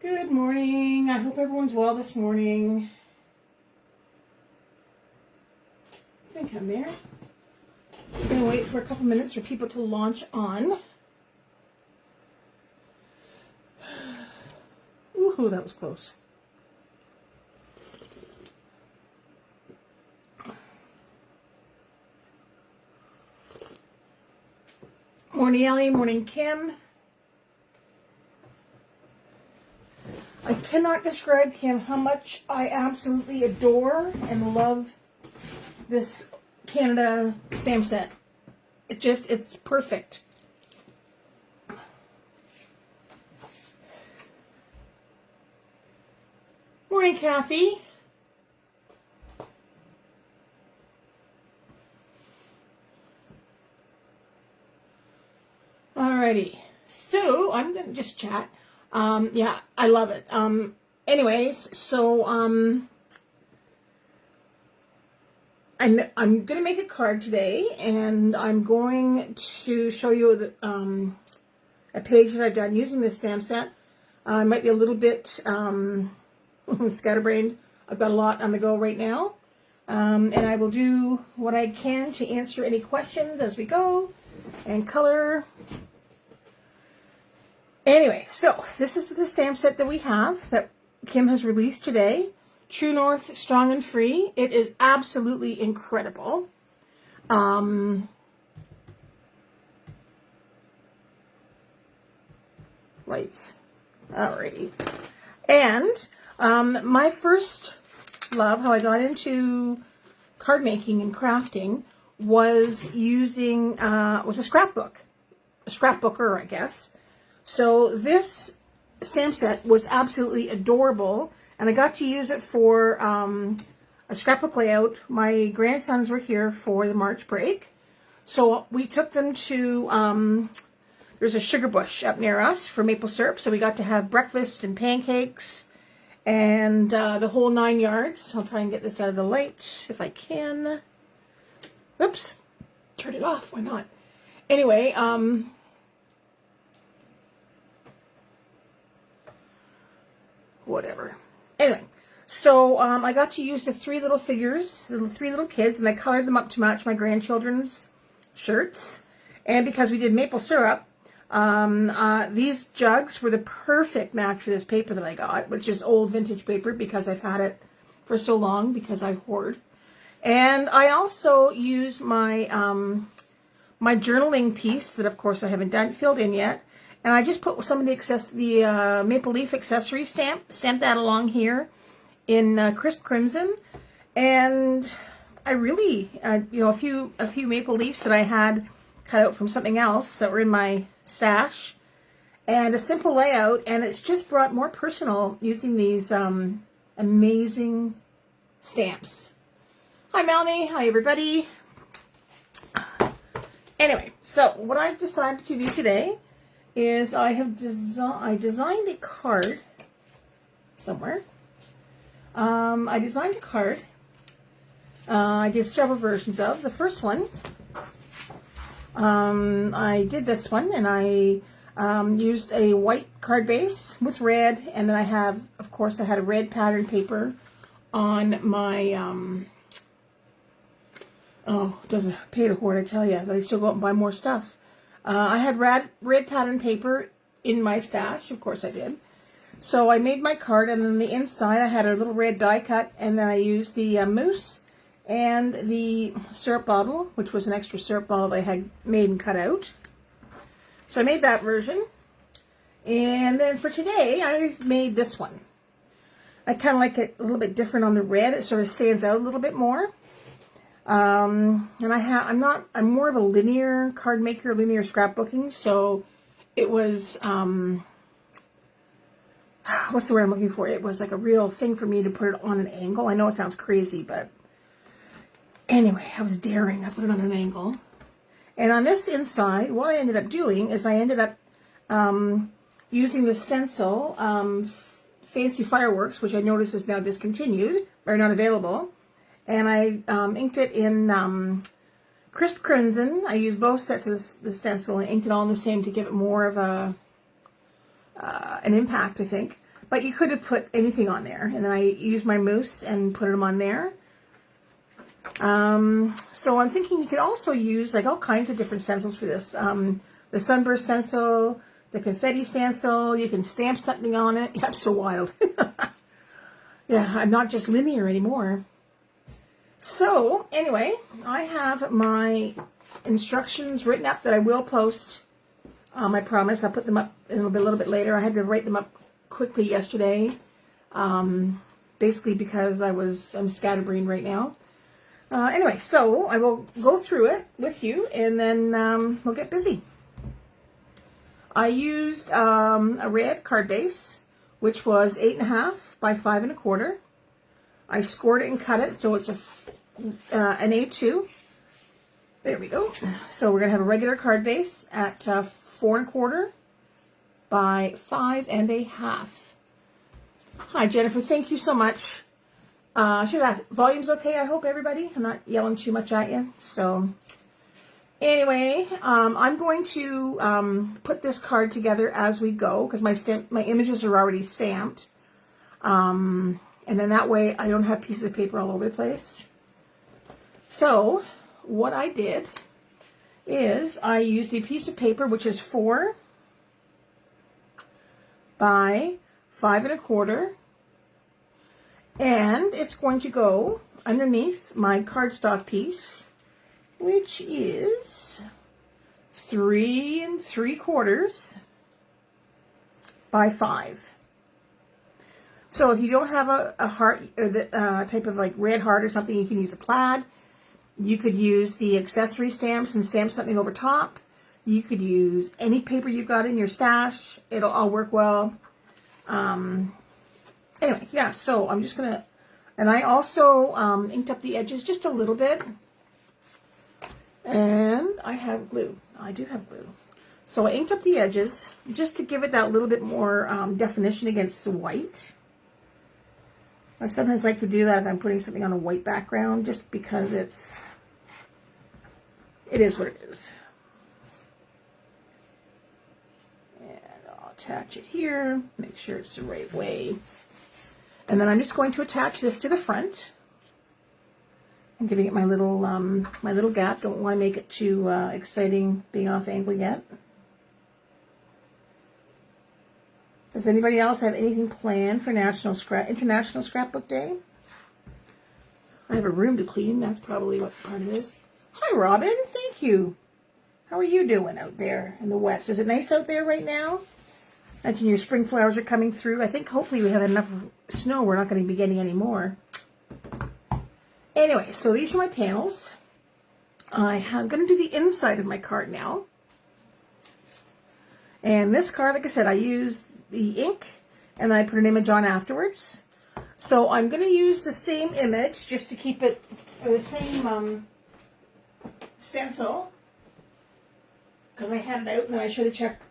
Good morning. I hope everyone's well this morning. I think I'm there. Just gonna wait for a couple minutes for people to launch on. Ooh, that was close. Morning, Ellie. Morning, Kim. I cannot describe, Kim, how much I absolutely adore and love this Canada stamp set. It's perfect. Morning, Kathy. Alrighty, so I'm gonna just chat. Yeah, I love it. Anyways, so I'm gonna make a card today, and I'm going to show you the, a page that I've done using this stamp set. I might be a little bit scatterbrained. I've got a lot on the go right now, and I will do what I can to answer any questions as we go and color. Anyway, so this is the stamp set that we have that Kim has released today. True North, Strong and Free. It is absolutely incredible. Lights. Alrighty. And my first love, how I got into card making and crafting, was using, was a scrapbook. A scrapbooker, I guess. So this stamp set was absolutely adorable, and I got to use it for a scrapbook layout. My grandsons were here for the March break, so we took them to, there's a sugar bush up near us for maple syrup, so we got to have breakfast and pancakes and the whole 9 yards. I'll try and get this out of the light if I can. Oops, turn it off, why not? Anyway, whatever. Anyway, so I got to use the three little figures, the three little kids, and I colored them up to match my grandchildren's shirts. And because we did maple syrup, these jugs were the perfect match for this paper that I got, which is old vintage paper because I've had it for so long because I hoard. And I also used my my journaling piece that, of course, I haven't filled in yet. And I just put some of the maple leaf accessory stamped that along here in crisp crimson. And I really, you know, a few maple leaves that I had cut out from something else that were in my stash, and a simple layout, and it's just brought more personal using these amazing stamps. Hi, Melanie. Hi, everybody. Anyway, so what I've decided to do today is I designed a card somewhere. I designed a card. I did several versions of. The first one, I did this one, and I used a white card base with red, and then I have, of course, I had a red pattern paper on my, oh, it doesn't pay to hoard, I tell you, that I still go out and buy more stuff. I had red pattern paper in my stash, of course I did. So I made my card, and then the inside I had a little red die cut, and then I used the mousse and the syrup bottle, which was an extra syrup bottle that I had made and cut out. So I made that version. And then for today, I've made this one. I kind of like it a little bit different on the red. It sort of stands out a little bit more. And I'm more of a linear card maker, linear scrapbooking, so it was, what's the word I'm looking for? It was like a real thing for me to put it on an angle. I know it sounds crazy, but anyway, I was daring. I put it on an angle. And on this inside, what I ended up doing is I ended up using the stencil, Fancy Fireworks, which I notice is now discontinued, or not available. And I inked it in crisp crimson. I used both sets of the stencil and inked it all in the same to give it more of an impact, I think. But you could have put anything on there. And then I used my mousse and put them on there. So I'm thinking you could also use like all kinds of different stencils for this. The sunburst stencil, the confetti stencil, you can stamp something on it. Yeah, I'm so wild. Yeah, I'm not just linear anymore. So anyway, I have my instructions written up that I will post. I promise I'll put them up a little bit later. I had to write them up quickly yesterday, basically because I'm scatterbrained right now. Anyway, so I will go through it with you, and then we'll get busy. I used a red card base, which was 8.5 by 5 1/4. I scored it and cut it, so it's an A2. There we go. So we're gonna have a regular card base at 4 1/4 by 5 1/2. Hi Jennifer, thank you so much. I should ask, volume's okay, I hope, everybody? I'm not yelling too much at you. So anyway, I'm going to put this card together as we go, because my images are already stamped. And then that way I don't have pieces of paper all over the place. So what I did is I used a piece of paper which is 4 by 5 1/4. And it's going to go underneath my cardstock piece, which is 3 3/4 by 5. So if you don't have a heart or the type of like red heart or something, you can use a plaid. You could use the accessory stamps and stamp something over top. You could use any paper you've got in your stash. It'll all work well. Anyway, yeah, so I'm just going to, and I also inked up the edges just a little bit. And I have glue. I do have glue. So I inked up the edges just to give it that little bit more definition against the white. I sometimes like to do that if I'm putting something on a white background, just because it is what it is. And I'll attach it here, make sure it's the right way. And then I'm just going to attach this to the front. I'm giving it my little gap. Don't want to make it too exciting being off angle yet. Does anybody else have anything planned for International Scrapbook Day? I have a room to clean. That's probably what part it is. Hi, Robin. Thank you. How are you doing out there in the west? Is it nice out there right now? Imagine your spring flowers are coming through. I think hopefully we have enough snow. We're not going to be getting any more. Anyway, so these are my panels. I'm going to do the inside of my card now. And this card, like I said, I used the ink and I put an image on afterwards. So I'm going to use the same image just to keep it, or the same stencil, because I had it out and then I should have checked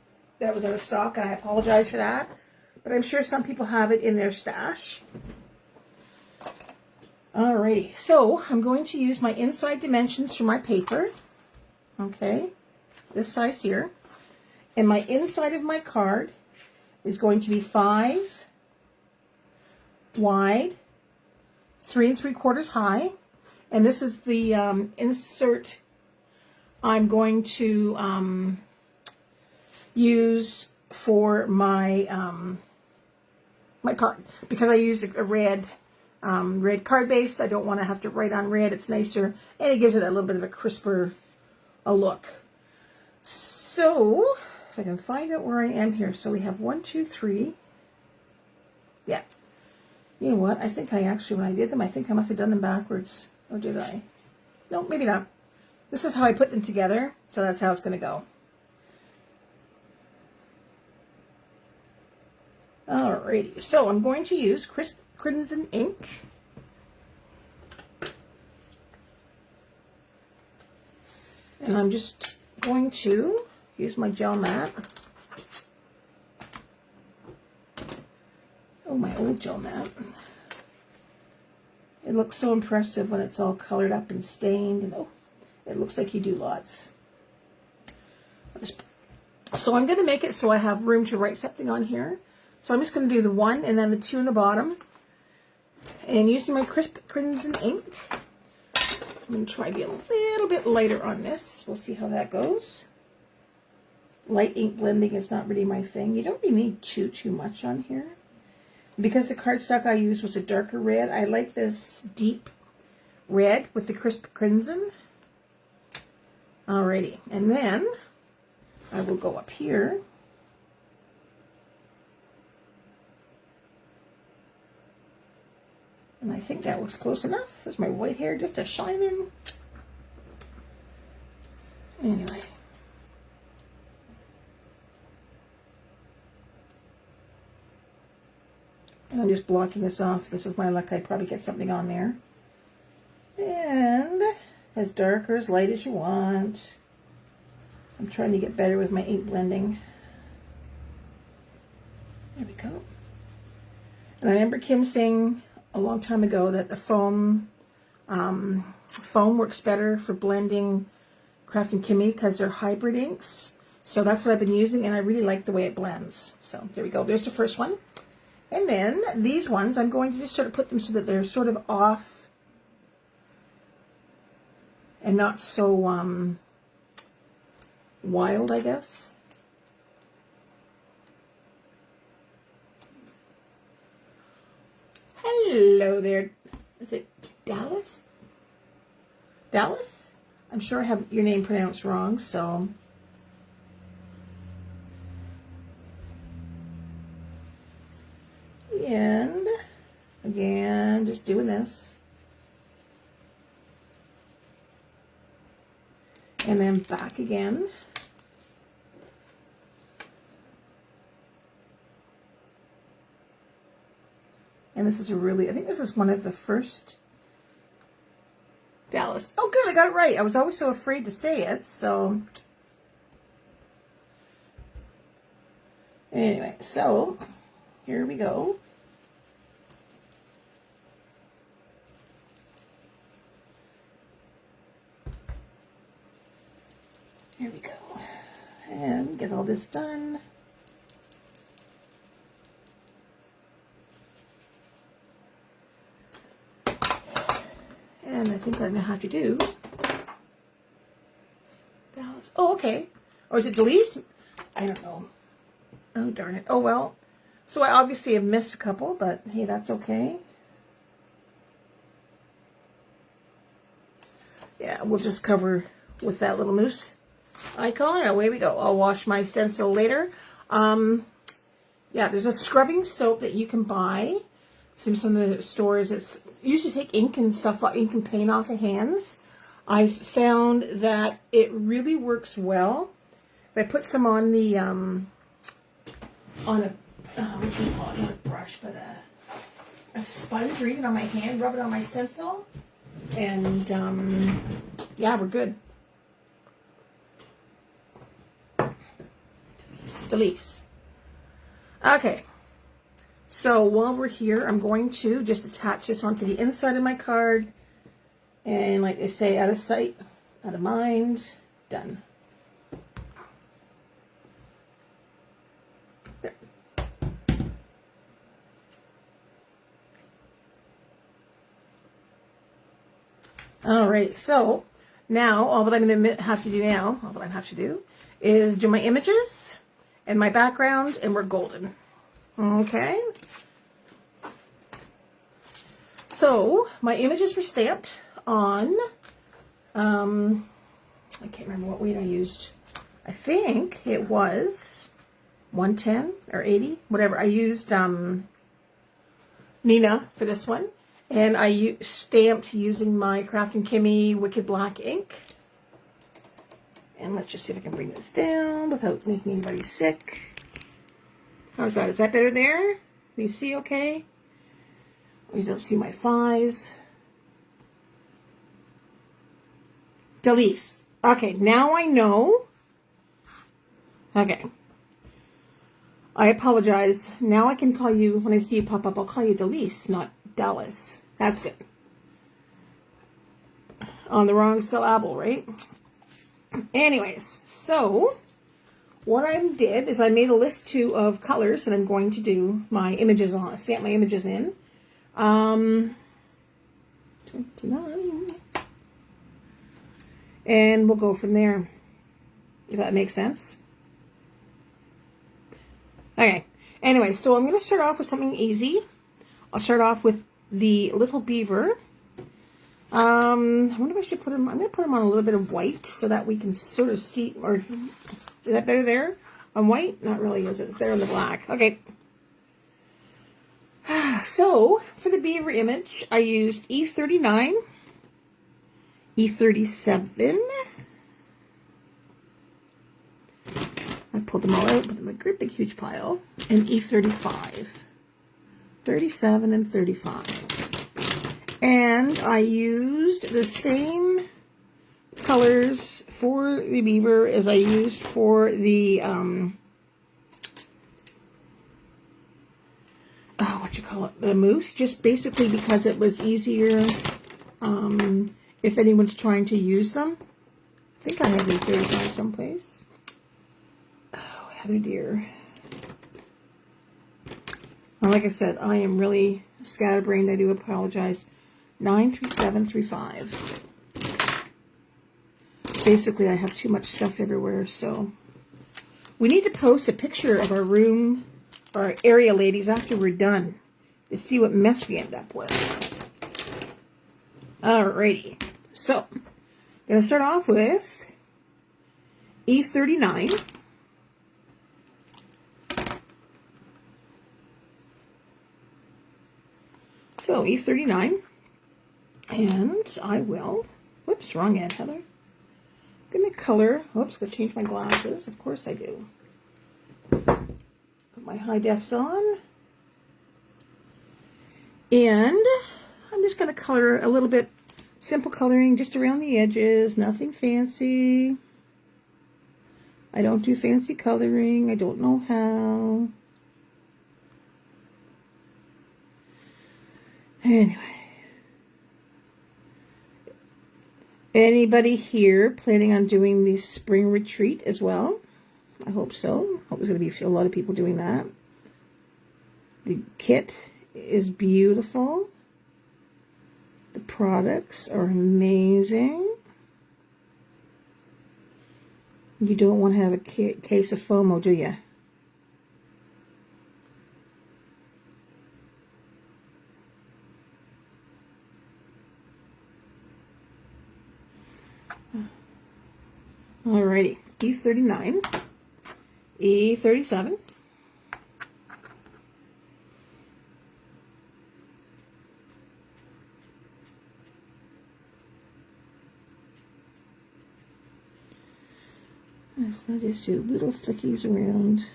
that was out of stock, and I apologize for that. But I'm sure some people have it in their stash. Alrighty, so I'm going to use my inside dimensions for my paper. Okay, this size here. And my inside of my card is going to be 5 wide, 3 3/4 high. And this is the insert I'm going to use for my my card, because I used a red card base. I don't want to have to write on red. It's nicer, and it gives it a little bit of a crisper look. So if I can find out where I am here. So we have 1, 2, 3. Yeah. You know what? I think I actually, when I did them, I think I must have done them backwards. Or did I? No, maybe not. This is how I put them together. So that's how it's going to go. Alrighty. So I'm going to use Crimson ink. And I'm just going to use my gel mat. Oh, my old gel mat. It looks so impressive when it's all colored up and stained. And oh, it looks like you do lots. So I'm going to make it so I have room to write something on here. So I'm just going to do the 1 and then the 2 in the bottom. And using my crisp crimson ink, I'm going to try to be a little bit lighter on this. We'll see how that goes. Light ink blending is not really my thing. You don't really need too much on here. Because the cardstock I used was a darker red, I like this deep red with the crisp crimson. Alrighty, and then I will go up here. And I think that looks close enough. There's my white hair just to shine in. Anyway. And I'm just blocking this off. This is my luck. I'd probably get something on there. And as dark or as light as you want. I'm trying to get better with my ink blending. There we go. And I remember Kim saying a long time ago that the foam works better for blending Kraftin Kimmie because they're hybrid inks. So that's what I've been using, and I really like the way it blends. So there we go. There's the first one. And then these ones, I'm going to just sort of put them so that they're sort of off and not so wild, I guess. Hello there. Is it Dallas? Dallas? I'm sure I have your name pronounced wrong, so. And again, just doing this. And then back again. And this is a really, I think this is one of the first Dallas. Oh, good, I got it right. I was always so afraid to say it, so. Anyway, so here we go. Here we go. And get all this done. And I think what I'm going to have to do. Dallas. Oh, okay. Or is it Delise? I don't know. Oh, darn it. Oh, well. So I obviously have missed a couple, but hey, that's okay. Yeah, we'll just cover with that little moose icon, and away we go. I'll wash my stencil later. Yeah, there's a scrubbing soap that you can buy from some of the stores. It's usually take ink and stuff, ink and paint off the hands. I found that it really works well. If I put some on the on a what do you call it? Not a brush, but a sponge, or even on my hand, rub it on my stencil, and yeah, we're good. Delise. Okay, so while we're here, I'm going to just attach this onto the inside of my card, and like they say, out of sight, out of mind, done. There. All right, so now all that I'm going to have to do now, all that I have to do is do my images and my background, and we're golden. Okay. So my images were stamped on, I can't remember what weight I used. I think it was 110 or 80, whatever. I used Nina for this one, and I stamped using my Kraftin Kimmie Wicked Black ink. And let's just see if I can bring this down without making anybody sick. How's that? Is that better there? You see okay? You don't see my thighs. Delise. Okay, now I know. Okay. I apologize. Now I can call you, when I see you pop up, I'll call you Delise, not Dallas. That's good. On the wrong syllable, right? Anyways, so what I did is I made a list too of colors that I'm going to do my images on, stamp my images in. 29. And we'll go from there, if that makes sense. Okay, anyway, so I'm going to start off with something easy. I'll start off with the little beaver. I wonder if I should put him, I'm going to put him on a little bit of white so that we can sort of see, or is that better there? On white? Not really, is it? It's better on the black. Okay. So, for the beaver image, I used E39, E37. I pulled them all out, put them in a great big huge pile, and E35, 37 and 35. And I used the same colors for the beaver as I used for the, the moose, just basically because it was easier, if anyone's trying to use them. I think I have E35 someplace. Oh, Heather dear. Well, like I said, I am really scatterbrained. I do apologize. 93735. Basically, I have too much stuff everywhere, so we need to post a picture of our room, our area, ladies, after we're done, to see what mess we end up with. Alrighty, so I'm going to start off with E39. So E39, and I will, whoops, wrong end, Heather. Gonna color, whoops, gotta change my glasses, of course I do. Put my high defs on. And I'm just gonna color a little bit, simple coloring just around the edges, nothing fancy. I don't do fancy coloring, I don't know how. Anyway. Anybody here planning on doing the spring retreat as well? I hope so. I hope there's going to be a lot of people doing that. The kit is beautiful. The products are amazing. You don't want to have a case of FOMO, do you? Alrighty, E39, E37, I just do little flickies around.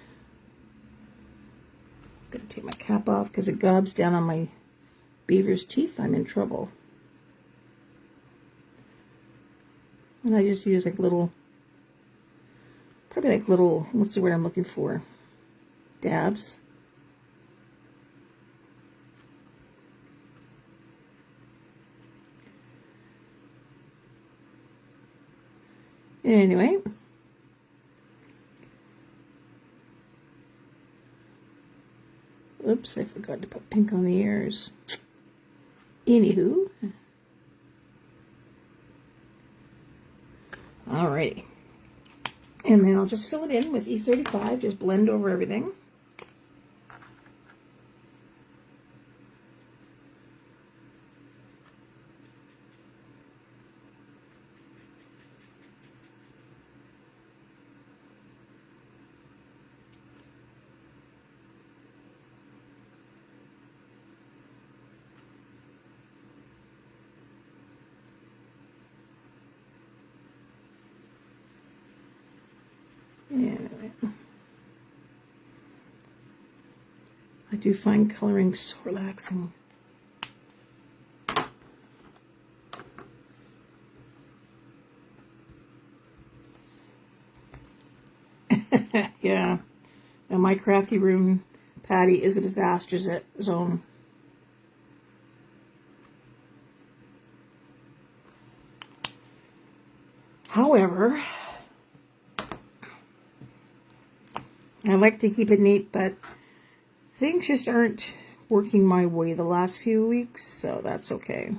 I'm going to take my cap off because it gobs down on my beaver's teeth. I'm in trouble. And I just use like little, probably like little, what's the word I'm looking for? Dabs. Anyway. Oops, I forgot to put pink on the ears. Anywho. Alrighty. And then I'll just fill it in with E35, just blend over everything. Anyway. I do find coloring so relaxing. Yeah. Now my crafty room, Patty, is a disaster zone. However, I like to keep it neat, but things just aren't working my way the last few weeks, so that's okay.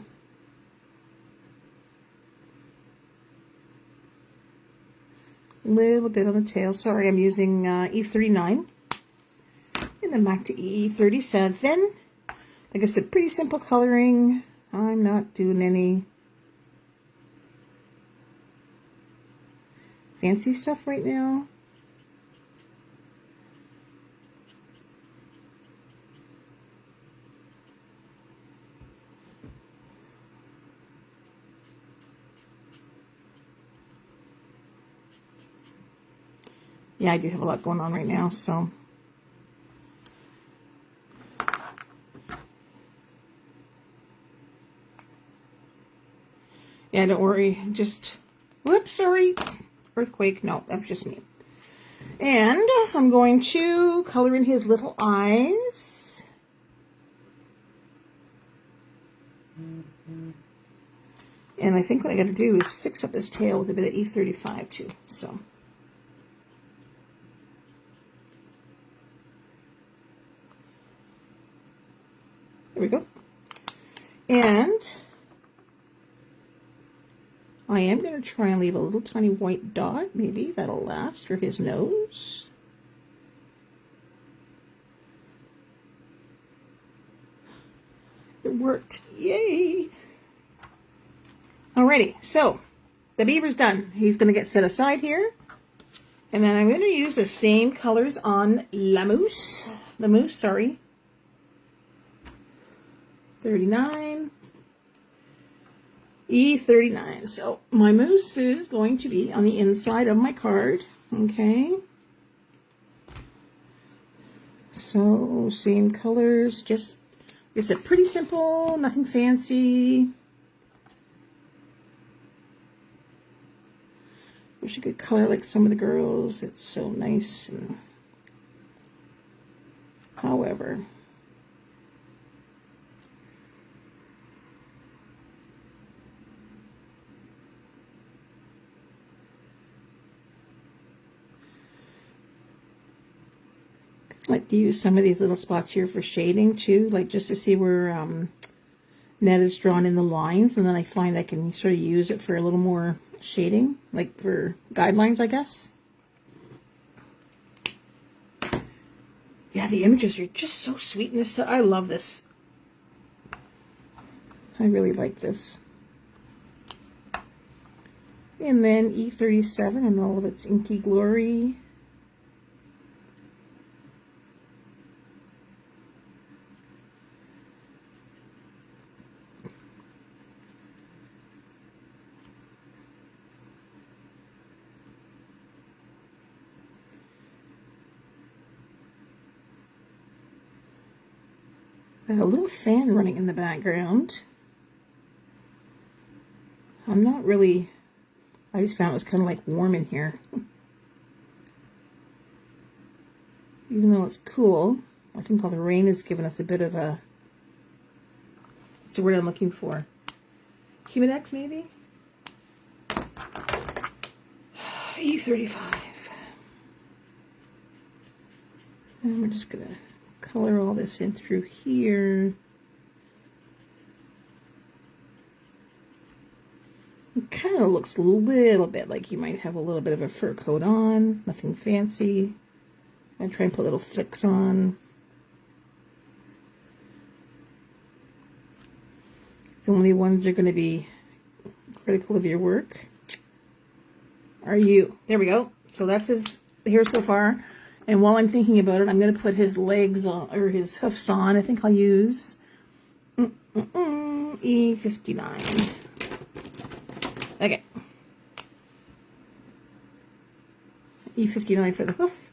Little bit on the tail. Sorry, I'm using E39. And then back to E37. Like I said, pretty simple coloring. I'm not doing any fancy stuff right now. Yeah, I do have a lot going on right now, so. Yeah, don't worry. Just, whoops, sorry. Earthquake. No, that's just me. And I'm going to color in his little eyes. And I think what I got to do is fix up this tail with a bit of E35 too. So. There we go. And I am going to try and leave a little tiny white dot. Maybe that'll last for his nose. It worked. Yay! Alrighty, so the beaver's done. He's going to get set aside here. And then I'm going to use the same colors on the moose, sorry. 39, E39. So my moose is going to be on the inside of my card, okay? So same colors, just, like I said, pretty simple, nothing fancy. Wish I could color like some of the girls. It's so nice. And however, I like to use some of these little spots here for shading too, like just to see where Ned is drawn in the lines, and then I find I can sort of use it for a little more shading, like for guidelines, I guess. Yeah, the images are just so sweet in this. I love this. I really like this. And then E37 and all of its inky glory. A little fan running in the background. I'm not really, I just found it was kind of like warm in here. Even though it's cool, I think all the rain has given us a bit of a, what's the word I'm looking for? Humidex maybe? E35. And we're just going to color all this in through here. It kind of looks a little bit like he might have a little bit of a fur coat on. Nothing fancy. I try and put little flicks on. The only ones that are going to be critical of your work are you. There we go. So that's his hair so far. And while I'm thinking about it, I'm going to put his legs on, or his hoofs on. I think I'll use E59. Okay. E59 for the hoof.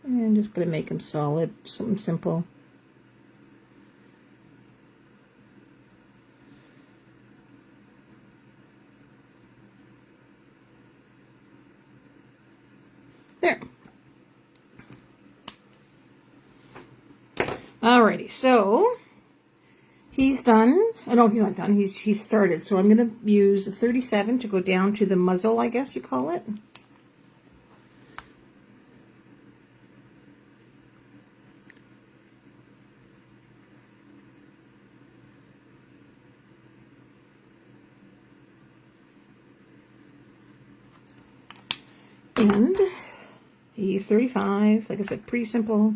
And just going to make him solid, something simple. There. Alrighty, so he's done. Oh no, he's not done. He's started. So I'm going to use the 37 to go down to the muzzle, I guess you call it. And a 35, like I said, pretty simple.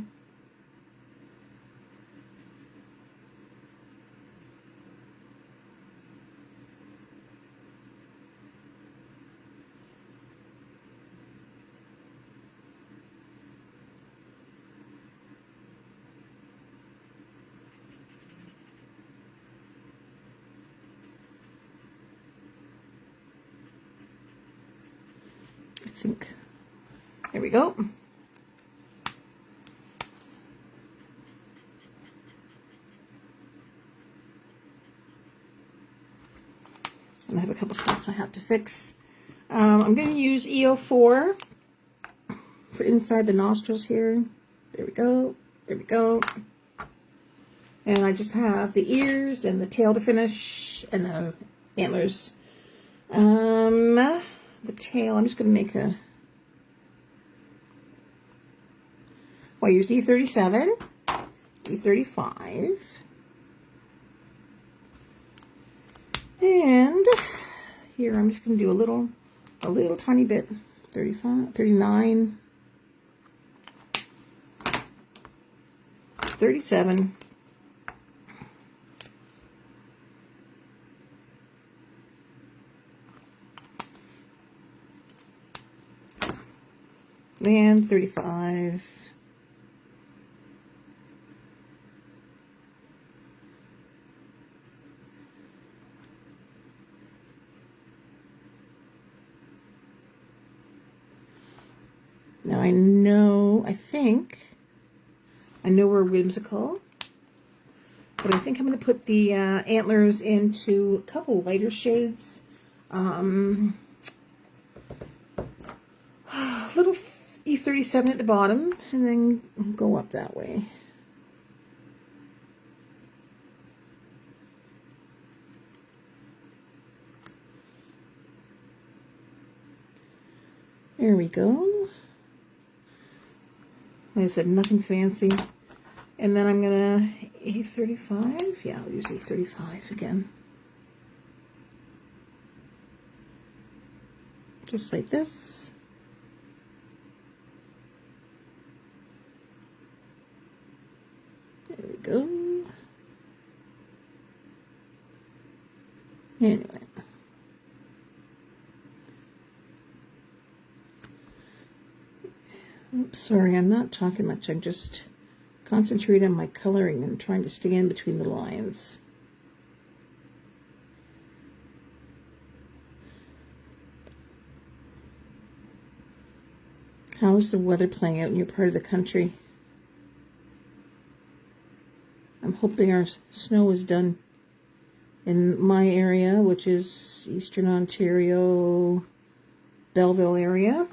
I think, there we go. And I have a couple spots I have to fix. I'm going to use EO4 for inside the nostrils here. There we go. There we go. And I just have the ears and the tail to finish and the antlers. The tail, I'm just going to make a... Well, I use E37, E35. And here I'm just going to do a little tiny bit. 35, 39, 37. And 35. Now I know we're whimsical, but I think I'm going to put the antlers into a couple lighter shades. Little E37 at the bottom, and then go up that way. There we go. Like I said, nothing fancy. And then I'm gonna A35. Yeah, I'll use A35 again. Just like this. There we go. Anyway. Oops, sorry, I'm not talking much. I'm just concentrating on my coloring and trying to stay in between the lines. How's the weather playing out in your part of the country? I'm hoping our snow is done in my area, which is Eastern Ontario, Belleville area.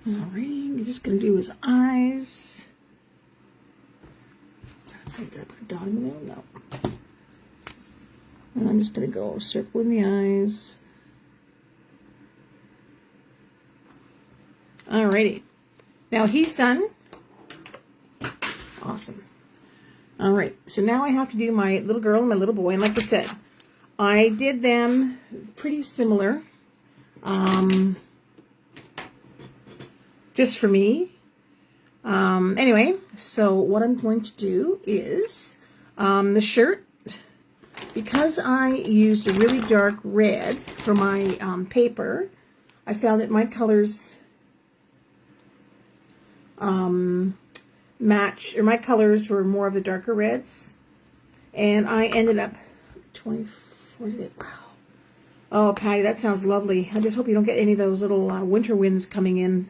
Alright, we're just going to do his eyes. I think I put a dot in the middle? No. And I'm just going to go circling the eyes. Alrighty. Now he's done. Awesome. Alright, so now I have to do my little girl and my little boy. And like I said, I did them pretty similar. Just for me. Anyway, so what I'm going to do is the shirt, because I used a really dark red for my paper, I found that my colors my colors were more of the darker reds, and I ended up 24. Wow. Oh, Patty, that sounds lovely. I just hope you don't get any of those little winter winds coming in.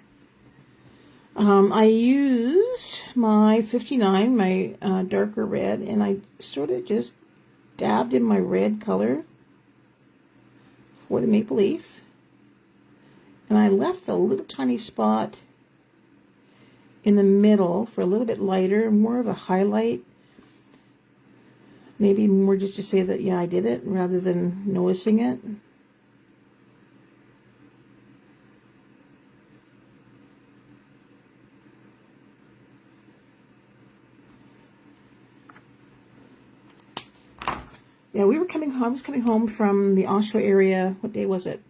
I used my 59, my darker red, and I sort of just dabbed in my red color for the maple leaf. And I left a little tiny spot in the middle for a little bit lighter, more of a highlight. Maybe more just to say that, yeah, I did it, rather than noticing it. Yeah, we were coming home. I was coming home from the Oshawa area. What day was it?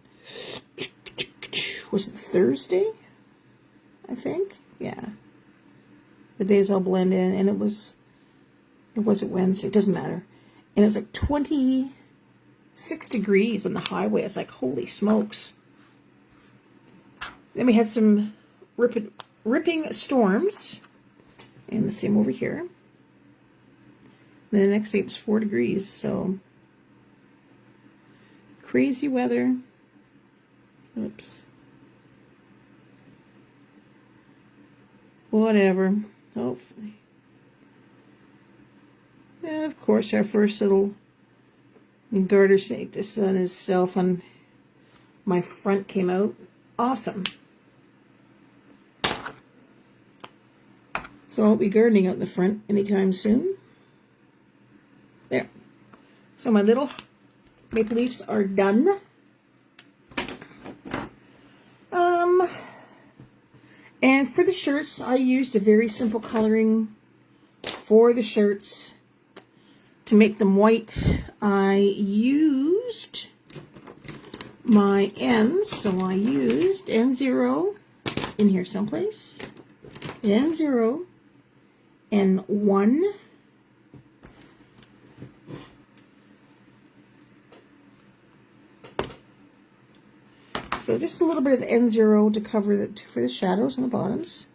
Was it Thursday? I think. Yeah. The days all blend in, and it was it Wednesday? It doesn't matter. And it was like 26 degrees on the highway. It's like, holy smokes. Then we had some ripping storms. And the same over here. Then the next day it was 4 degrees, so crazy weather. Oops. Whatever. Hopefully. And of course our first little garter snake, the sun itself on my front came out. Awesome. So I won't be gardening out in the front anytime soon. There. So my little maple leaves are done. And for the shirts, I used a very simple coloring for the shirts to make them white. I used my ends, so I used N0 in here someplace. N0 and 1. So just a little bit of N0 to cover for the shadows on the bottoms.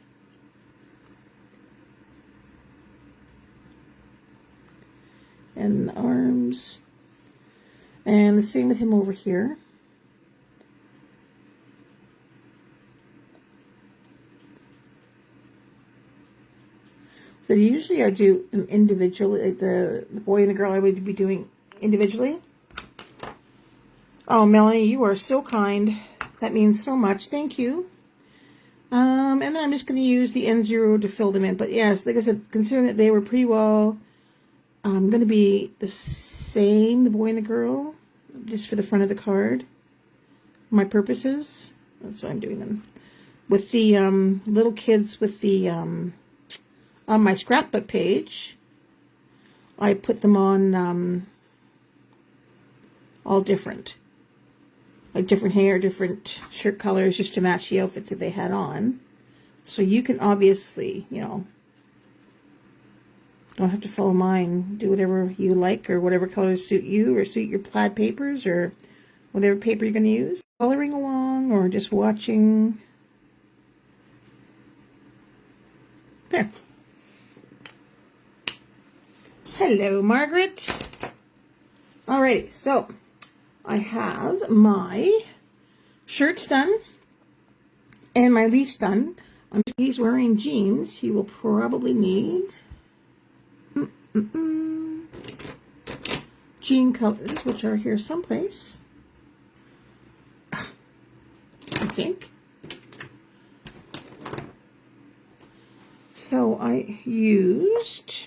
And the arms. And the same with him over here. So usually I do them individually, like the boy and the girl I would be doing individually. Oh, Melanie, you are so kind. That means so much. Thank you. And then I'm just going to use the N0 to fill them in. But yes, like I said, considering that they were pretty well going to be the same, the boy and the girl, just for the front of the card, my purposes. That's why I'm doing them. With the little kids with the, on my scrapbook page, I put them on all different. Like different hair, different shirt colors, just to match the outfits that they had on. So you can obviously, you know, don't have to follow mine. Do whatever you like, or whatever colors suit you, or suit your plaid papers, or whatever paper you're going to use. Coloring along, or just watching. There. Hello, Margaret. Alrighty, so I have my shirts done and my leaves done. He's wearing jeans. He will probably need jean colors, which are here someplace, I think. So I used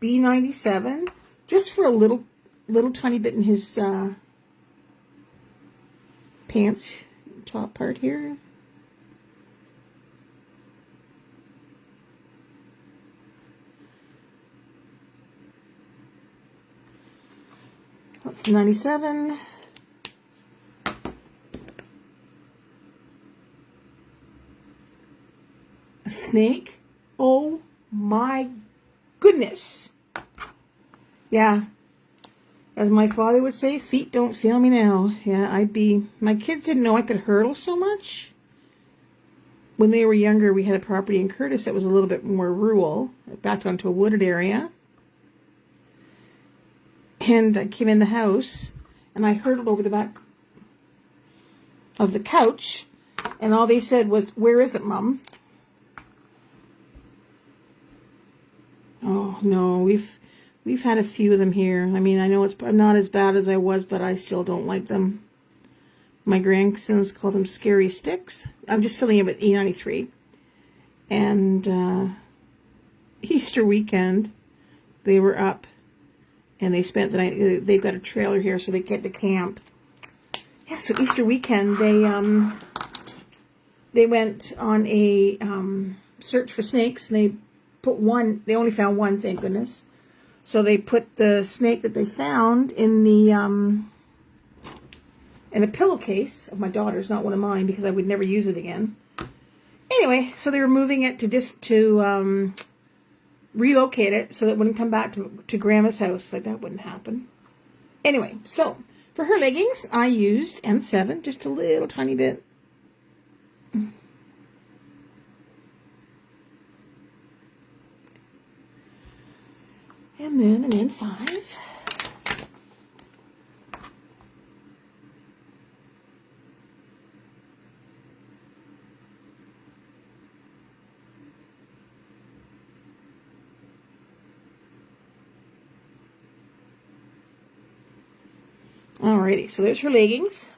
B97, just for a little tiny bit in his pants top part here. That's the 97. A snake. Oh my goodness. Yeah. As my father would say, feet don't fail me now. Yeah, my kids didn't know I could hurdle so much. When they were younger, we had a property in Curtis that was a little bit more rural, backed onto a wooded area. And I came in the house, and I hurdled over the back of the couch, and all they said was, "Where is it, Mom?" Oh, no, we've had a few of them here. I mean, I know I'm not as bad as I was, but I still don't like them. My grandsons call them scary sticks. I'm just filling it with E93. And Easter weekend, they were up, and they spent the night. They've got a trailer here, so they get to camp. Yeah, so Easter weekend, they they went on a search for snakes, and they only found one, thank goodness. So they put the snake that they found in a pillowcase of my daughter's, not one of mine, because I would never use it again. Anyway, so they were moving it to relocate it so that it wouldn't come back to Grandma's house. Like, that wouldn't happen. Anyway, so for her leggings, I used N7, just a little tiny bit. And then an N5. Alrighty, so there's her leggings.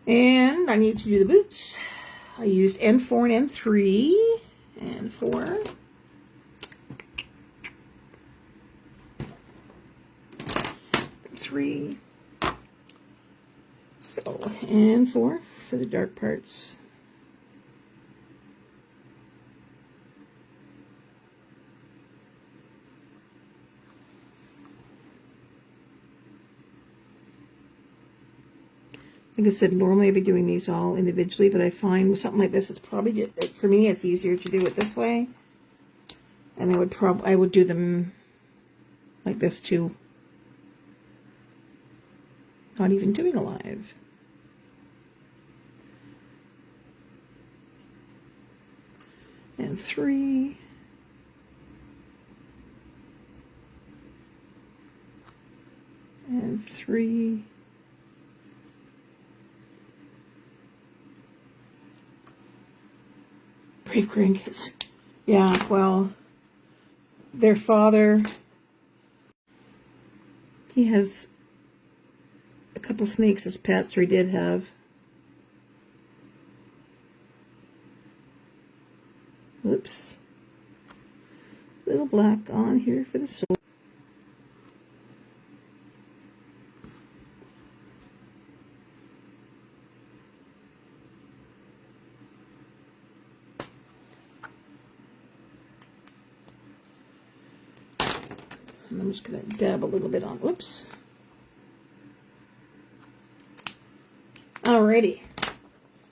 And I need to do the boots. I used N4 and N3. N4. N3. So, N4 for the dark parts. Like I said, normally I'd be doing these all individually, but I find with something like this, it's probably, for me, it's easier to do it this way. And I would do them like this too. Not even doing a live. And 3. And 3. Brave grandkids. Yeah, well, their father, he has a couple snakes as pets, or he did have. Whoops. Little black on here for the soul. And I'm just going to dab a little bit on, whoops. Alrighty.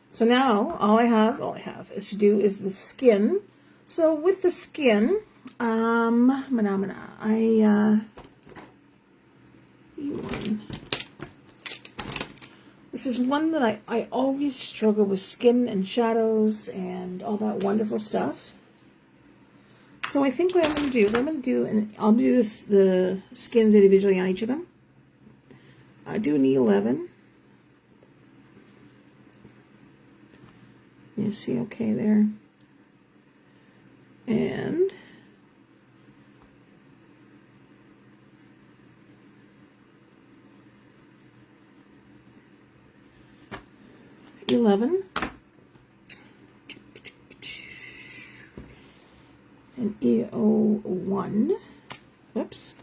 So now all I have is to do is the skin. So with the skin, this is one that I always struggle with, skin and shadows and all that wonderful stuff. So I think what I'm going to do is I'll do the skins individually on each of them. I do an E11. You see okay there. And E11. And E01. Whoops.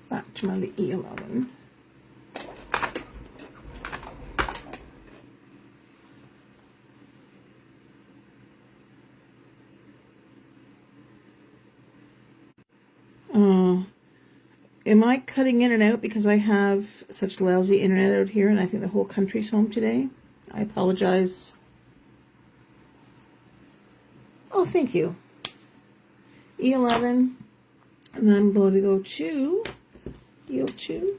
Back to my E11. Am I cutting in and out because I have such lousy internet out here and I think the whole country's home today? I apologize. Oh, thank you. E11. And then I'm going to go to E02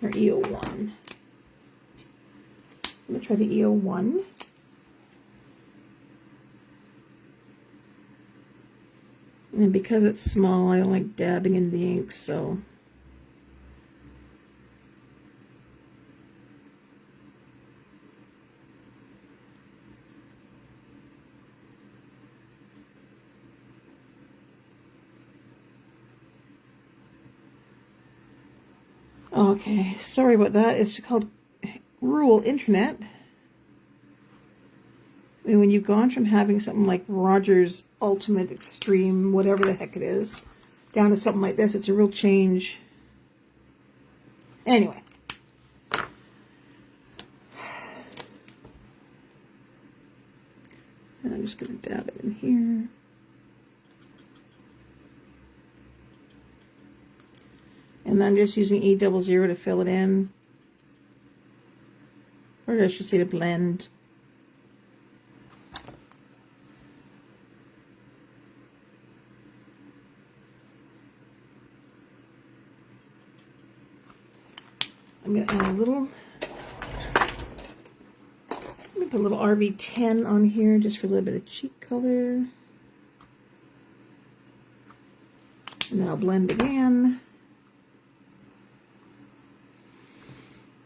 or E01. I'm going to try the E01. And because it's small, I don't like dabbing in the ink, so. Okay, sorry about that. It's called rural internet. I mean, when you've gone from having something like Roger's Ultimate Extreme, whatever the heck it is, down to something like this, it's a real change. Anyway. And I'm just going to dab it in here. And then I'm just using E00 to fill it in. Or I should say to blend. I'm going to add a little, put a little RB10 on here just for a little bit of cheek color. And then I'll blend again.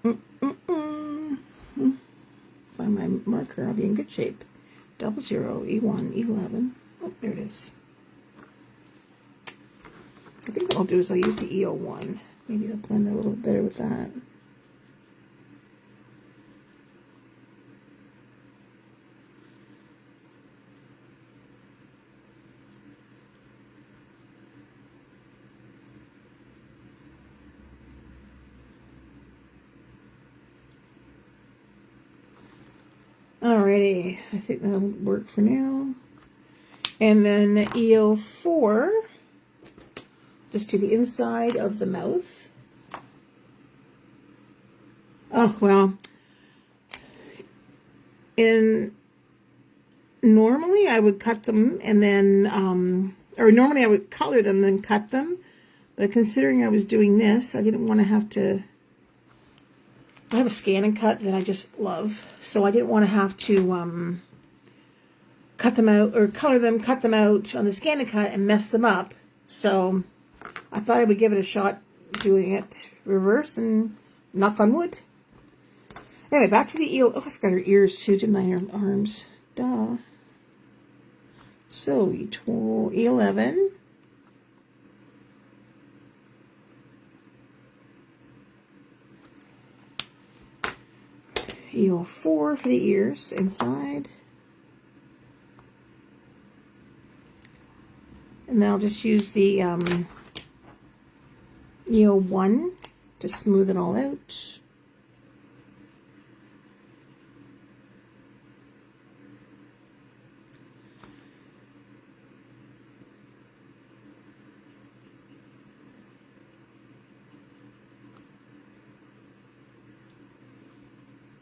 Find my marker, I'll be in good shape. 00, E1, E11. Oh, there it is. I think what I'll do is I'll use the E01. Maybe I'll blend a little better with that. Alrighty, I think that'll work for now. And then the E04, just to the inside of the mouth. Oh, well, normally I would cut them and then, or normally I would color them then cut them. But considering I was doing this, I didn't want to have to, I have a scan and cut that I just love. So I didn't want to have to cut them out or color them, cut them out on the scan and cut and mess them up. So I thought I would give it a shot doing it reverse and knock on wood. Anyway, back to the eel. Oh, I forgot her ears too, didn't I? Her arms. Duh. So, E11. E04 for the ears inside. And then I'll just use the E01 to smooth it all out.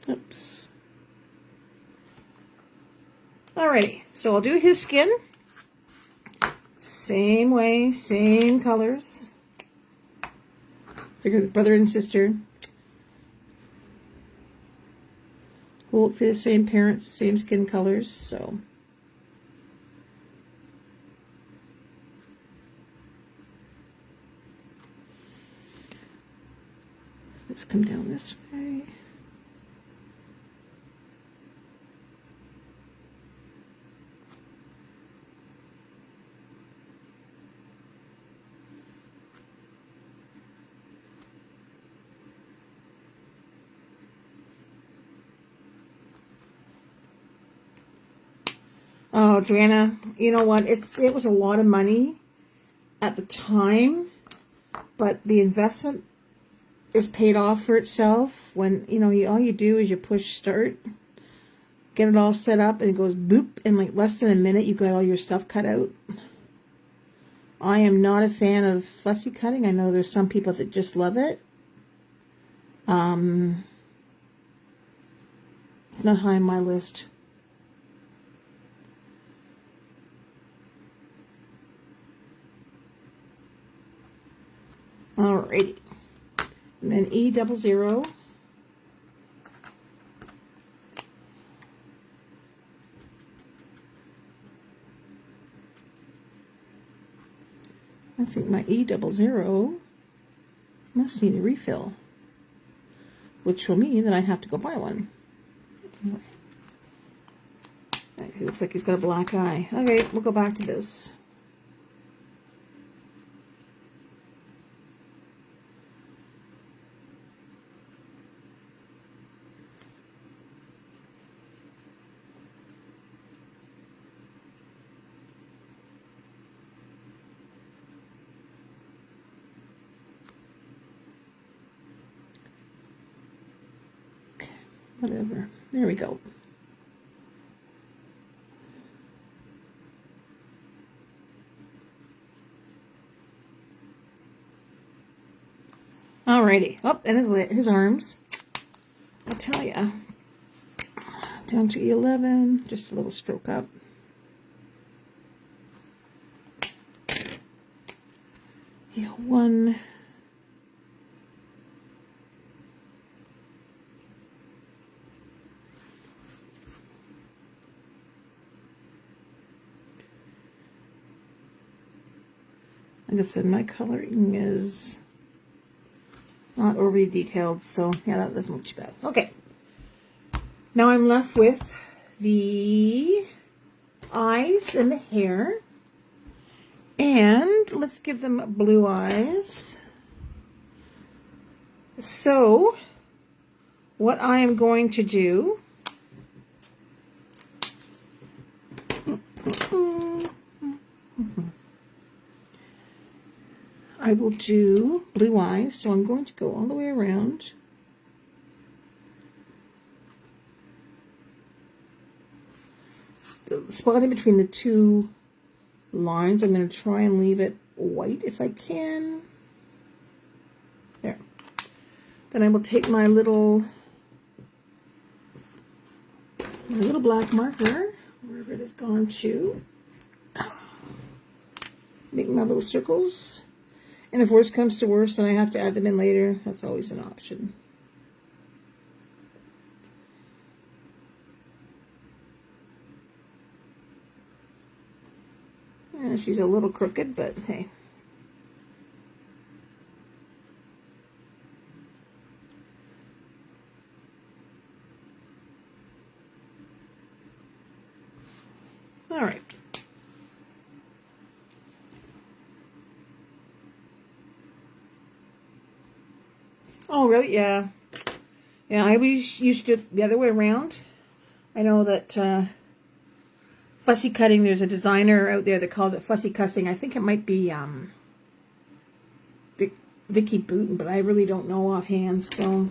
Oops. Alrighty, so I'll do his skin. Same way, same colors. Figure the brother and sister. Hold for the same parents, same skin colors, so. Let's come down this way. Oh, Joanna, you know what? It was a lot of money at the time, but the investment is paid off for itself when, you know, all you do is you push start, get it all set up, and it goes boop, in like less than a minute you got all your stuff cut out. I am not a fan of fussy cutting. I know there's some people that just love it. It's not high on my list. Alrighty, and then E00. I think my E00 must need a refill, which will mean that I have to go buy one. Anyway, it looks like he's got a black eye. Okay, we'll go back to this. Whatever. There we go. Alrighty. Oh, and his arms. I'll tell ya. Down to E11. Just a little stroke up. E1. Like I said, my coloring is not overly detailed, so yeah, that doesn't look too bad. Okay, now I'm left with the eyes and the hair, and let's give them blue eyes. So what I am going to do, I will do blue eyes, so I'm going to go all the way around. The spot in between the two lines, I'm going to try and leave it white if I can. There. Then I will take my little black marker, wherever it has gone to, make my little circles. And if worse comes to worse and I have to add them in later, that's always an option. Yeah, she's a little crooked, but hey. All right. Oh, really? Yeah. Yeah, I always used to do it the other way around. I know that fussy cutting, there's a designer out there that calls it fussy cutting. I think it might be Vicky Booten, but I really don't know offhand. So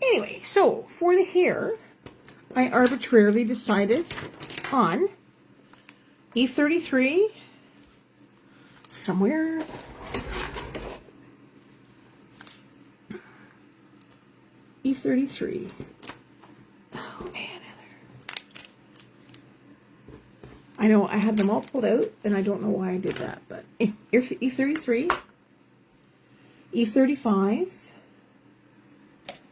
anyway, so for the hair, I arbitrarily decided on E33 somewhere. E33. Oh man, Heather. I know I have them all pulled out, and I don't know why I did that, but E33, E35,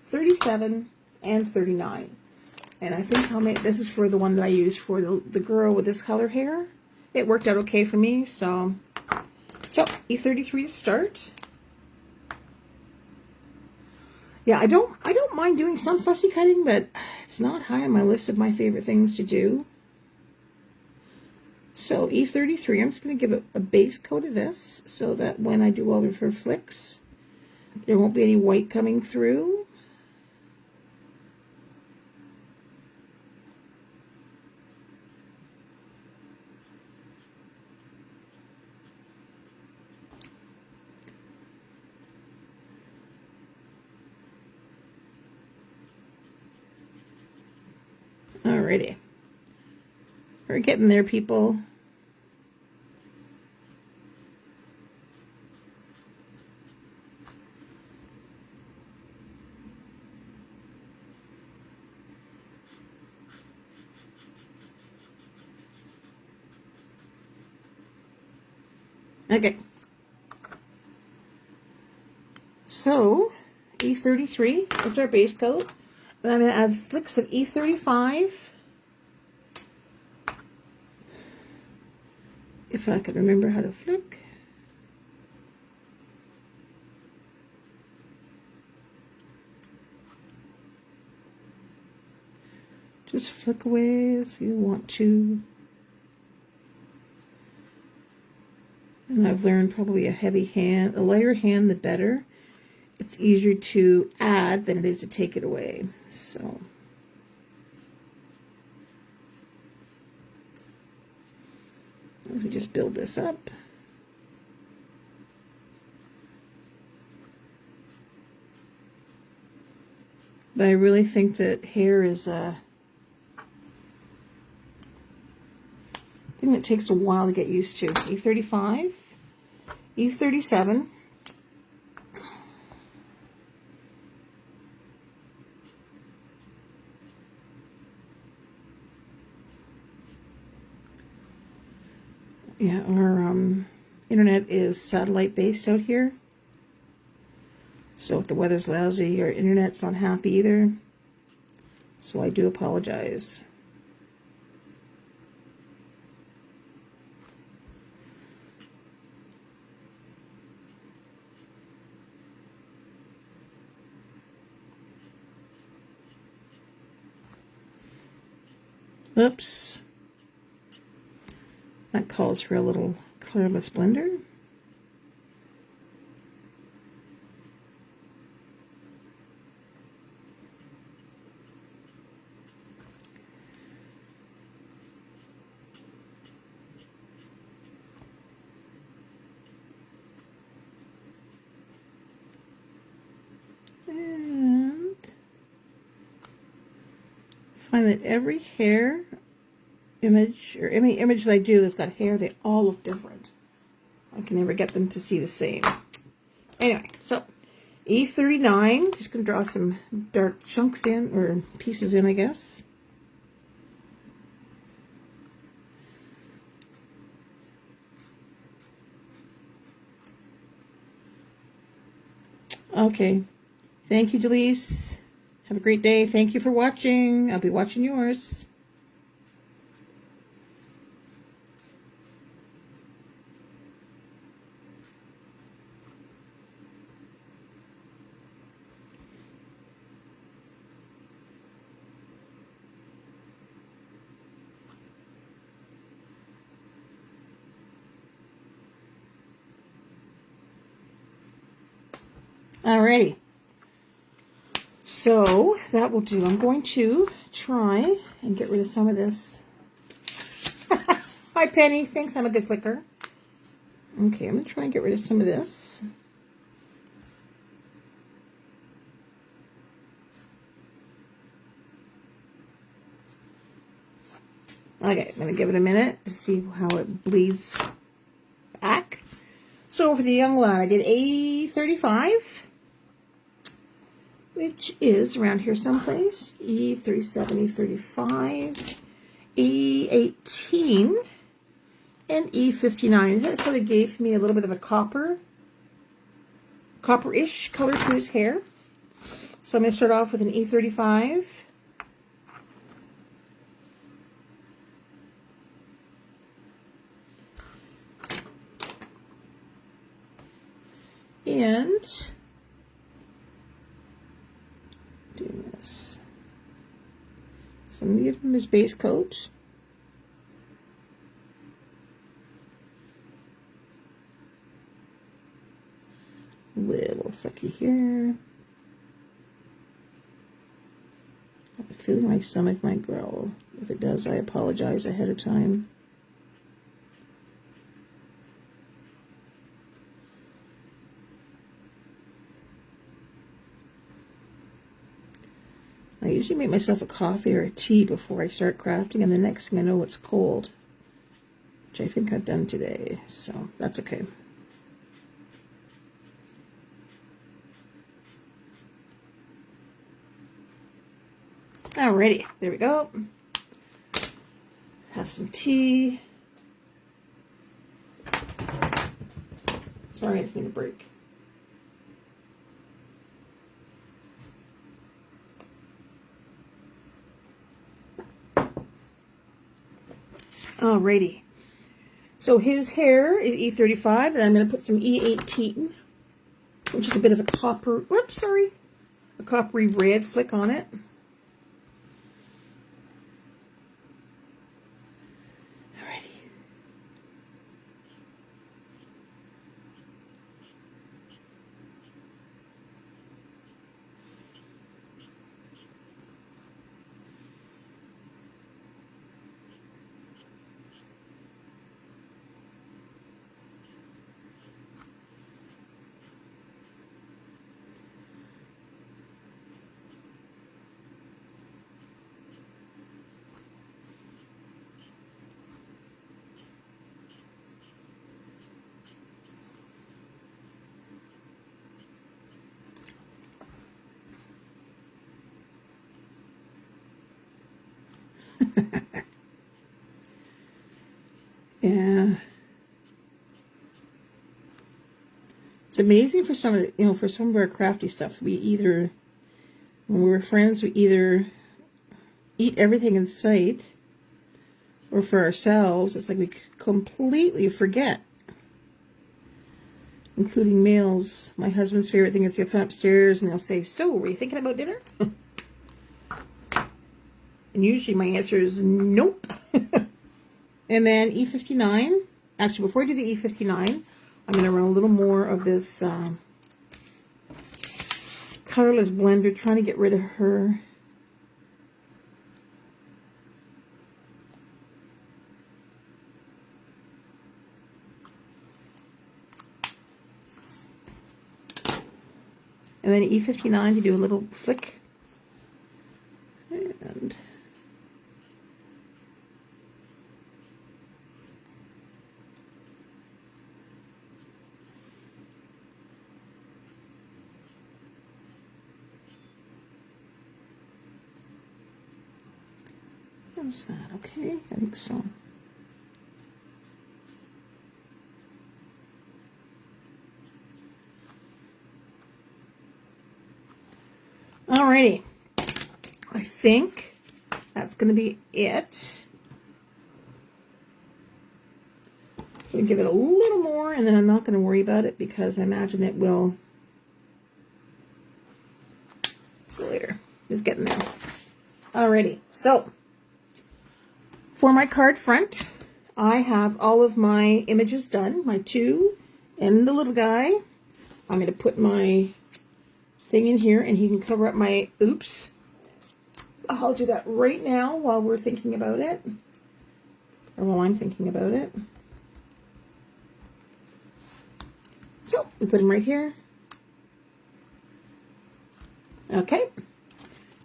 37, and 39. And I think I'll make, this is for the one that I used for the girl with this color hair. It worked out okay for me, so E33 to start. Yeah, I don't mind doing some fussy cutting, but it's not high on my list of my favorite things to do. So E33, I'm just going to give it a base coat of this so that when I do all of her flicks, there won't be any white coming through. Alrighty. We're getting there, people. Okay. So, E33 is our base coat. And I'm going to add flicks of E35. If I could remember how to flick. Just flick away as you want to. And I've learned probably a lighter hand, the better. It's easier to add than it is to take it away. So as we just build this up. But I really think that hair is thing that takes a while to get used to. E35, E37, yeah, our internet is satellite based out here. So if the weather's lousy, our internet's not happy either. So I do apologize. Oops. That calls for a little colorless blender. And find that every hair image, or any image that I do that's got hair, they all look different. I can never get them to see the same. Anyway, so E39, just going to draw some dark chunks in, or pieces in, I guess. Okay. Thank you, Delise. Have a great day. Thank you for watching. I'll be watching yours. Alrighty. So that will do. I'm going to try and get rid of some of this. Hi, Penny. Thanks. I'm a good flicker. Okay, I'm going to try and get rid of some of this. Okay, I'm going to give it a minute to see how it bleeds back. So for the young lad, I did A35, which is around here someplace. E37, E35, E18, and E59. That sort of gave me a little bit of a copper-ish color to his hair. So I'm going to start off with an E35. And doing this. So I'm going to give him his base coat. Little frecky here. I have a feeling my stomach might growl. If it does, I apologize ahead of time. I usually make myself a coffee or a tea before I start crafting, and the next thing I know it's cold, which I think I've done today, so that's okay. Alrighty, there we go. Have some tea. Sorry, I just need a break. Alrighty. So his hair is E35, and I'm going to put some E18, which is a bit of a a coppery red flick on it. Yeah. It's amazing for some of the, for some of our crafty stuff. When we're friends, we either eat everything in sight, or for ourselves, it's like we completely forget. Including meals. My husband's favorite thing is he'll come upstairs and he'll say, "So, were you thinking about dinner?" And usually my answer is nope. And then E59. Actually, before I do the E59, I'm going to run a little more of this colorless blender, trying to get rid of her. And then E59 to do a little flick. And how's that? Okay, I think so. Alrighty, I think that's going to be it. I'm going to give it a little more, and then I'm not going to worry about it because I imagine it will go later. It's getting there. Alrighty, so for my card front, I have all of my images done, my 2 and the little guy. I'm going to put my thing in here and he can cover up my oops. I'll do that right now while we're thinking about it, or while I'm thinking about it. So we put him right here. Okay,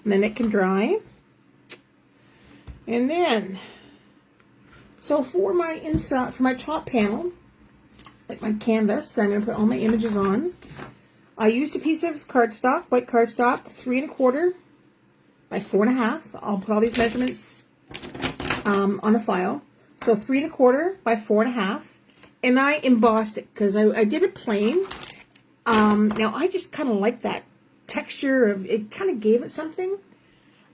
and then it can dry. And then, so for my inside, for my top panel, like my canvas that I'm going to put all my images on, I used a piece of cardstock, white cardstock, 3 1/4 by 4 1/2. I'll put all these measurements on the file. So 3 1/4 by 4 1/2, and I embossed it because I did it plain. Now I just kind of like that texture of it. Kind of gave it something.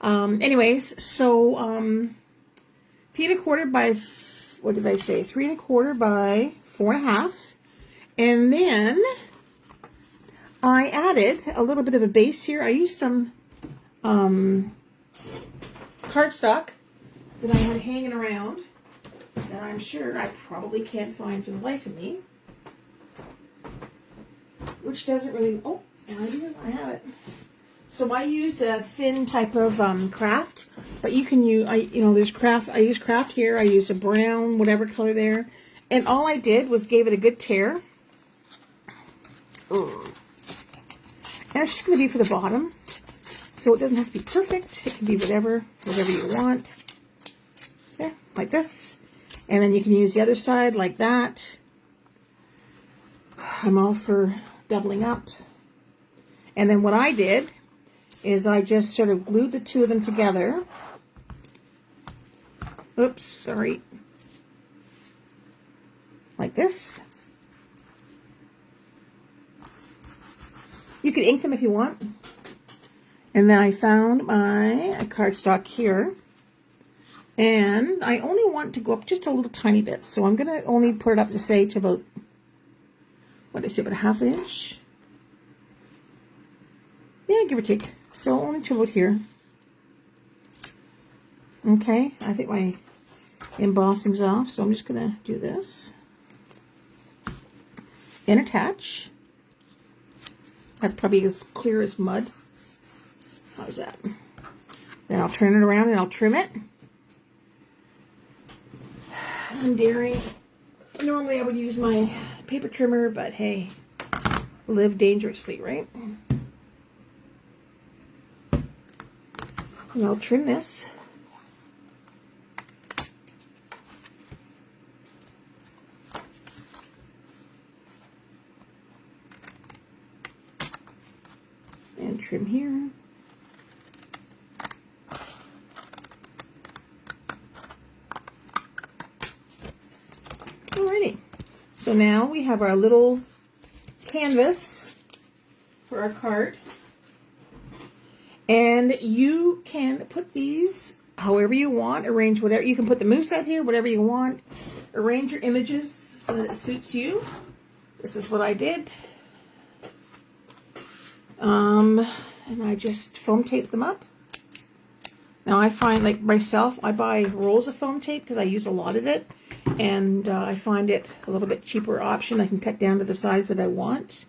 Anyways, so 3 1/4 by, what did I say? 3 1/4 by 4 1/2, and then I added a little bit of a base here. I used some cardstock that I had hanging around that I'm sure I probably can't find for the life of me, which doesn't really, oh, and I have it. So I used a thin type of craft, but you can use, there's craft. I use craft here. I used a brown, whatever color there, and all I did was gave it a good tear. And it's just going to be for the bottom, so it doesn't have to be perfect. It can be whatever you want. There, like this. And then you can use the other side like that. I'm all for doubling up. And then what I did is I just sort of glued the 2 of them together. Oops, sorry. Like this. You can ink them if you want. And then I found my cardstock here. And I only want to go up just a little tiny bit. So I'm going to only put it up to say to about, what did I say, about a 1/2 inch? Yeah, give or take. So only to about here. Okay, I think my embossing's off. So I'm just going to do this. And attach. That's probably as clear as mud. How's that? Then I'll turn it around and I'll trim it. I'm daring. Normally I would use my paper trimmer, but hey, live dangerously, right? And I'll trim this. And trim here. So now we have our little canvas for our card. And you can put these however you want, arrange whatever. You can put the moose out here, whatever you want. Arrange your images so that it suits you. This is what I did. And I just foam tape them up. Now I find, like myself, I buy rolls of foam tape because I use a lot of it. And I find it a little bit cheaper option. I can cut down to the size that I want.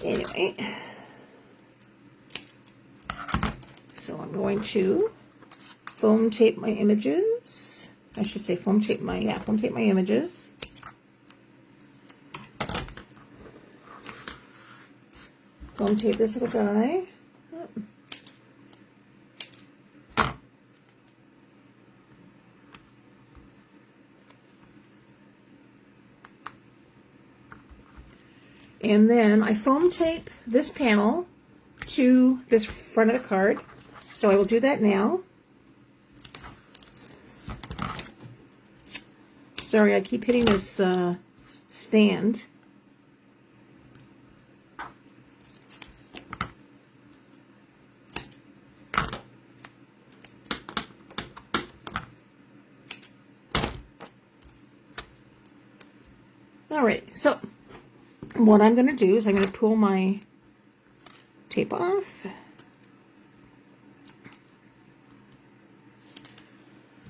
Anyway. So I'm going to foam tape my images. I should say foam tape my images. Foam tape this little guy. And then I foam tape this panel to this front of the card. So I will do that now. Sorry, I keep hitting this stand. Alright, so what I'm going to do is I'm going to pull my tape off.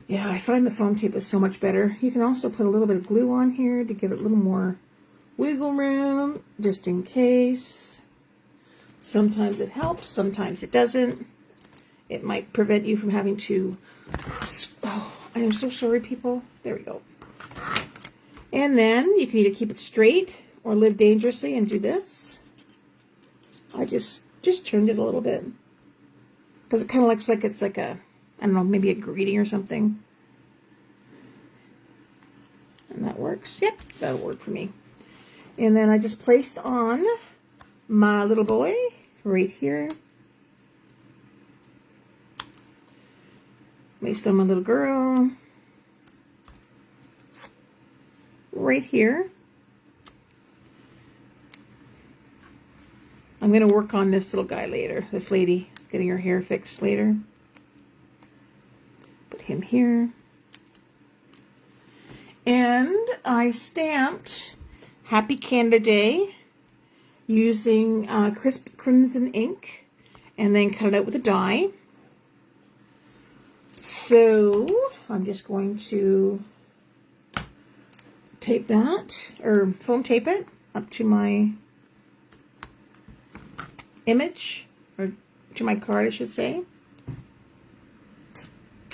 Yeah, I find the foam tape is so much better. You can also put a little bit of glue on here to give it a little more wiggle room, just in case. Sometimes it helps, sometimes it doesn't. It might prevent you from having to... Oh, I am so sorry, people. There we go. And then you can either keep it straight or live dangerously and do this. I just turned it a little bit. Because it kind of looks like it's like a, I don't know, maybe a greeting or something. And that works. Yep, that'll work for me. And then I just placed on my little boy right here. Placed on my little girl right here. I'm going to work on this little guy later. This lady getting her hair fixed later. Put him here. And I stamped Happy Canada Day using crisp crimson ink and then cut it out with a die. So I'm just going to tape that, or foam tape it up to my image, or to my card, I should say.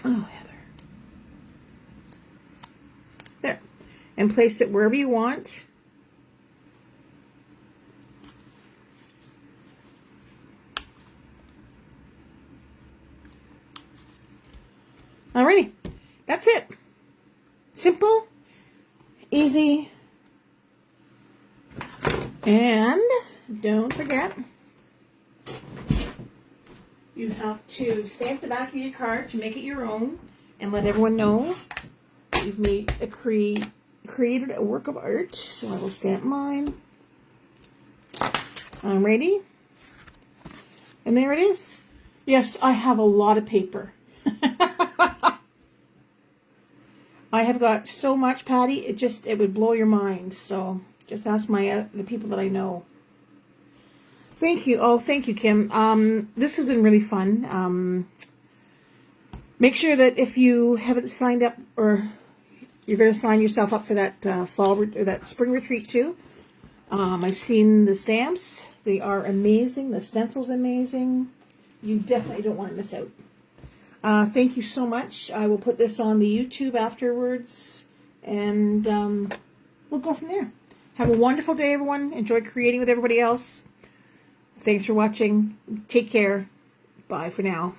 Oh, Heather. There. And place it wherever you want. Alrighty. That's it. Simple, easy, and don't forget, you have to stamp the back of your card to make it your own and let everyone know you've made created a work of art. So I will stamp mine. Alrighty. And there it is. Yes, I have a lot of paper. I have got so much, Patty, it would blow your mind. So just ask the people that I know. Thank you. Oh, thank you, Kim. This has been really fun. Make sure that if you haven't signed up, or you're going to sign yourself up for that or that spring retreat too. I've seen the stamps. They are amazing. The stencil's amazing. You definitely don't want to miss out. Thank you so much. I will put this on the YouTube afterwards, and we'll go from there. Have a wonderful day, everyone. Enjoy creating with everybody else. Thanks for watching. Take care. Bye for now.